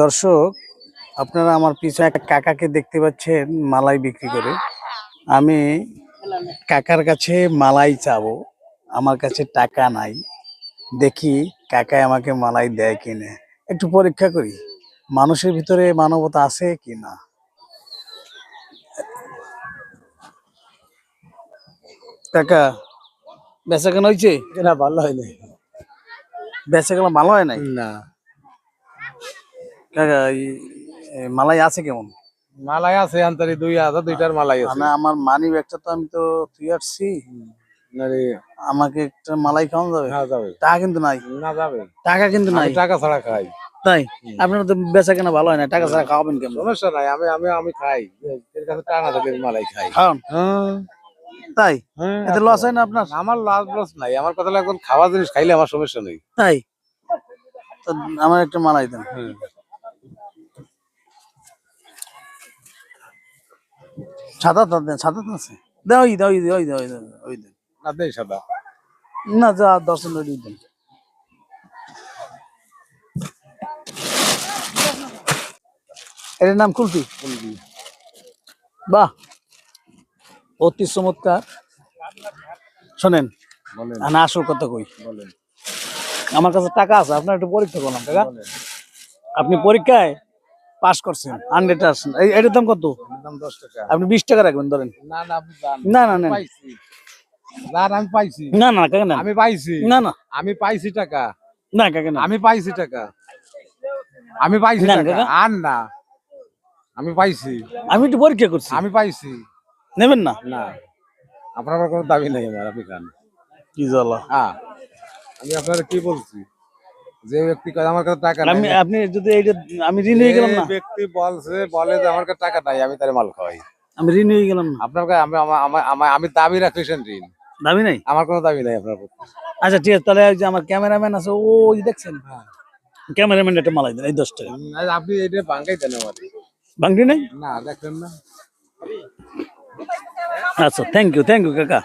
দর্শক, আপনারা আমার পিছনে একটা কাকাকে দেখতে পাচ্ছেন মালাই বিক্রি করে। আমি কাকার কাছে মালাই চাবো, আমার কাছে টাকা নাই। দেখি কাকায় আমাকে মালাই দেয় কিনা, একটু পরীক্ষা করি মানুষের ভিতরে মানবতা আছে কিনা। কাকা, বেচা কেনা হয়েছে? না, ভালো হয় নাই। বেচা কেনা ভালো হয় নাই? না, কাকা, মালাই আছে কেমন? মালাই আছে আন্তরি 2000, দুইটার মালাই আছে। মানে আমার মানি ব্যাগটা তো আমি তো তুই আসছি, নারে আমাকে একটা মালাই খাওয়ানো যাবে? না যাবে, টাকা কিন্তু নাই। না যাবে, টাকা কিন্তু নাই। আমি টাকা ছাড়া খাই। তাই? আপনার তো বেচা কেনা ভালো হয় না, টাকা ছাড়া খাওয়াবেন কেমন? সমস্যা নাই, আমি আমি আমি খাই, এর কাছে টাকা থাকলে মালাই খাই। খাওয়ান? হ্যাঁ, তাই? হ্যাঁ, এতে লস হয় না আপনার? আমার লস নাই। আমার কথা হলো এখন খাওয়া জিনিস খাইলে আমার সমস্যা নেই। তাই? তো আমার একটা মালাই দেন। সাদা তো দেন, সাদা তো আছে। দেন, ওই দেন, ওই দেন, ওই দেন, ওই দেন, ওই দেন। না দেই সাদা। না, যা 10 ওই দেন। এর নাম কুলফি। বাহ, অতি চমৎকার। শোনেন, বলেন, না আসল কথা কই, বলেন, আমার কাছে টাকা আছে, আপনার একটু পরীক্ষা করলাম টাকা। বলেন। আপনি পরীক্ষায় পাস করছেন 100%। এটার দাম কত? দাম 10 টাকা। আপনি 20 টাকা রাখবেন ধরেন। না না, আপনি দান। না না না পাইছি না, আমি পাইছি। না না কাকা, না আমি পাইছি। না না আমি পাইছি টাকা। না কাকা, না। আমি পাইছি টাকা। আমি পাইছি নেন টাকা। কাকা। আর না, আমি পাইছি। আমি একটু পরীক্ষা করছি। আমি পাইছি। নেবেন না? না, আপনার আবার কোনো দাবি নেই আমার, আপনি খান। কি জ্বালা। হ্যাঁ, আমি আপনার কি বলছি, যে ব্যক্তি কয় আমার কাছে টাকা নাই, আপনি যদি এইটা, আমি ঋণ হয়ে গেলাম না? যে ব্যক্তি বলে যে আমার কাছে টাকা নাই, আমি তার মাল খাওয়াই। আমি ঋণ হয়ে গেলাম না? আপনার কাছে আমি দাবি রাখতেছেন ঋণ, দাবি নাই? আমার কোনো দাবি নাই আপনার প্রতি। আচ্ছা ঠিক আছে, তাহলে ওই যে আমার ক্যামেরাম্যান আছে, ও ওই দেখছেন, ক্যামেরাম্যান একটা মালাই দেন, এই 10 টাকা। আপনি এটা ভাঙ্গাই দেন আমার। বাংটি নাই? না, দেখেন না। আচ্ছা, থ্যাংক ইউ কাকা।